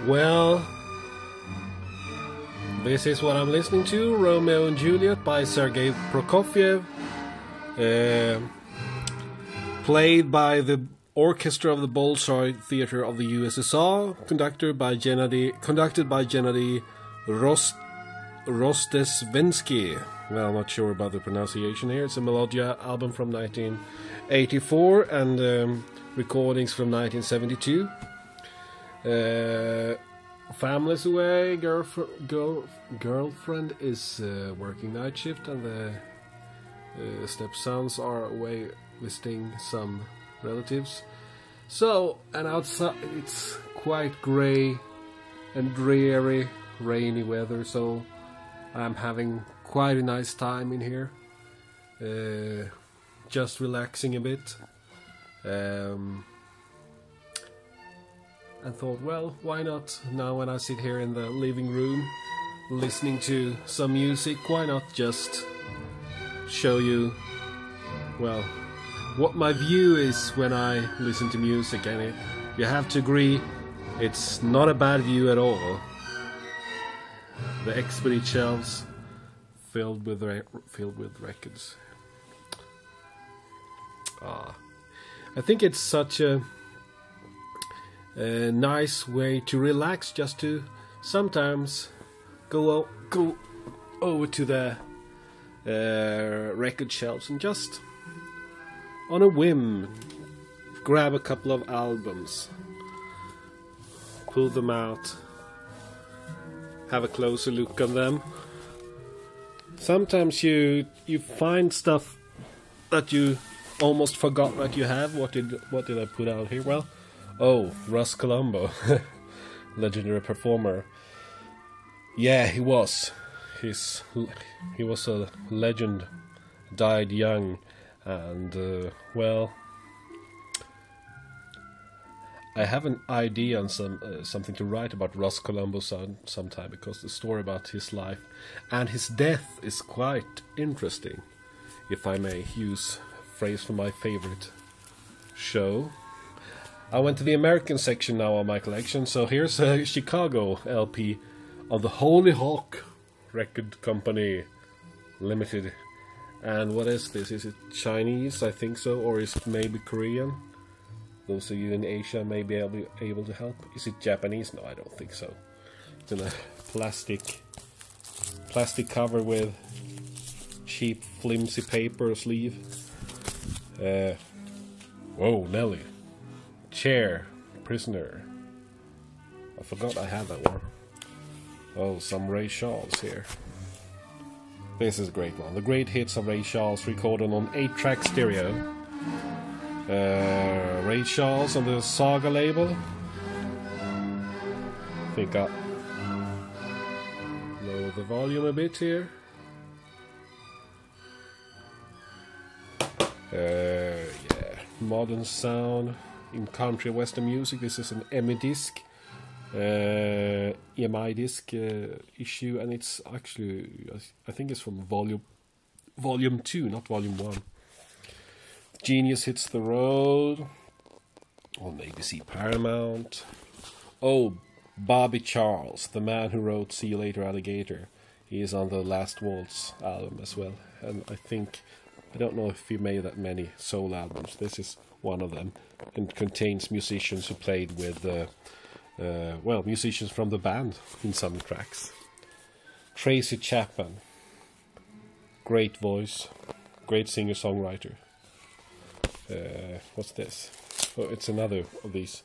Well, this is what I'm listening to, Romeo and Juliet by Sergei Prokofiev, played by the Orchestra of the Bolshoi Theatre of the USSR, conducted by Gennady Rostesvensky. Well, I'm not sure about the pronunciation here. It's a Melodia album from 1984 and recordings from 1972. Family's away, girlfriend is working night shift, and the stepsons are away visiting some relatives. So, and outside it's quite grey and dreary, rainy weather, so I'm having quite a nice time in here, just relaxing a bit. And thought, well, why not now when I sit here in the living room listening to some music, why not just show you, well, what my view is when I listen to music. And you have to agree, it's not a bad view at all. The expedite shelves filled with records. I think it's such a nice way to relax, just to sometimes go over to the record shelves and just on a whim grab a couple of albums, pull them out, have a closer look on them. Sometimes you find stuff that you almost forgot that you have. What did I put out here? Well, oh, Russ Colombo, legendary performer. Yeah, he was. He was a legend. Died young, and well, I have an idea on something to write about Russ Colombo sometime, because the story about his life and his death is quite interesting, if I may use a phrase from my favorite show. I went to the American section now on my collection, so here's a Chicago LP of the Holy Hawk Record Company Limited. And what is this? Is it Chinese? I think so, or is it maybe Korean? Those of you in Asia may be able to help. Is it Japanese? No, I don't think so. It's in a plastic cover with cheap flimsy paper sleeve. Whoa, Nelly. Chair, Prisoner. I forgot I had that one. Oh, some Ray Charles here. This is a great one. The great hits of Ray Charles, recorded on 8-track stereo. Ray Charles on the Saga label. I think I'll lower the volume a bit here. Yeah, modern sound in country western music. This is an EMI disc, EMI disc issue, and it's actually, I think it's from volume 2, not volume 1. Genius Hits the Road on ABC Paramount. Oh, Bobby Charles, the man who wrote See You Later Alligator. He is on the Last Waltz album as well, and I don't know if he made that many soul albums. This is one of them, and contains musicians who played with musicians from the band in some tracks. Tracy Chapman, great voice, great singer-songwriter. What's this? Oh, it's another of these.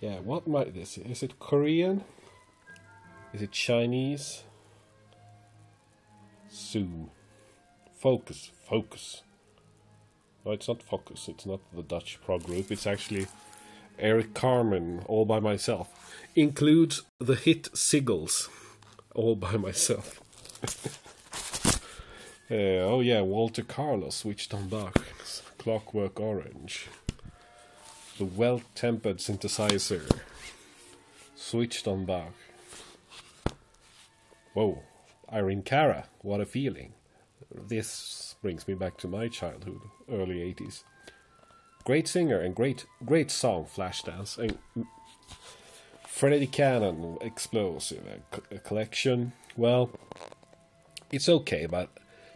Yeah, what might this? Is it Korean? Is it Chinese? Zoom. Focus. No, it's not Focus. It's not the Dutch prog group. It's actually Eric Carmen, All By Myself. Includes the hit Siggles, All By Myself. Oh yeah, Walter Carlos, Switched on Bach, Clockwork Orange. The Well-Tempered Synthesizer, Switched on Bach. Whoa, Irene Cara, What a Feeling. This brings me back to my childhood, early 80s. Great singer and great song, Flashdance. And Freddie Cannon Explosive collection. Well, it's okay, but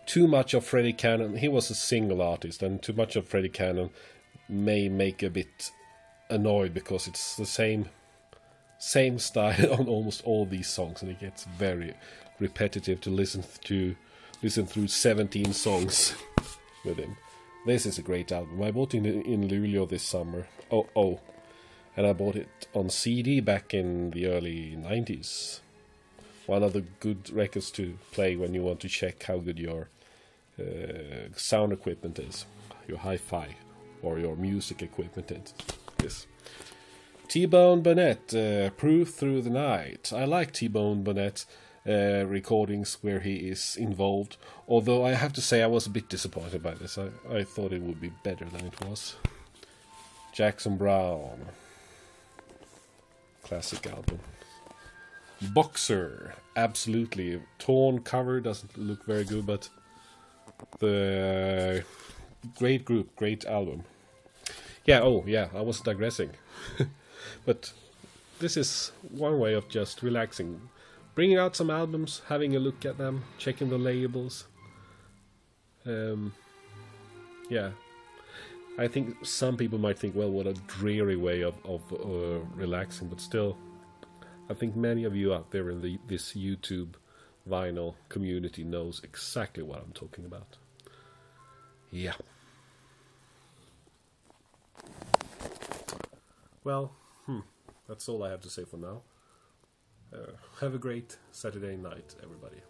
too much of Freddie Cannon. He was a single artist, and too much of Freddie Cannon may make a bit annoyed because it's the same style on almost all these songs, and it gets very repetitive to listen through 17 songs with him. This is a great album. I bought it in Luleå this summer. Oh. And I bought it on CD back in the early 90s. One of the good records to play when you want to check how good your sound equipment is. Your hi-fi or your music equipment is. T-Bone Burnett, Proof Through the Night. I like T-Bone Burnett recordings where he is involved. Although I have to say I was a bit disappointed by this. I thought it would be better than it was. Jackson Browne. Classic album. Boxer, absolutely. Torn cover doesn't look very good, but the great group, great album. Yeah, I was digressing. But this is one way of just relaxing. Bringing out some albums, having a look at them, checking the labels. Yeah. I think some people might think, well, what a dreary way of relaxing, but still, I think many of you out there in this YouTube vinyl community knows exactly what I'm talking about. Yeah. Well, that's all I have to say for now. Have a great Saturday night, everybody.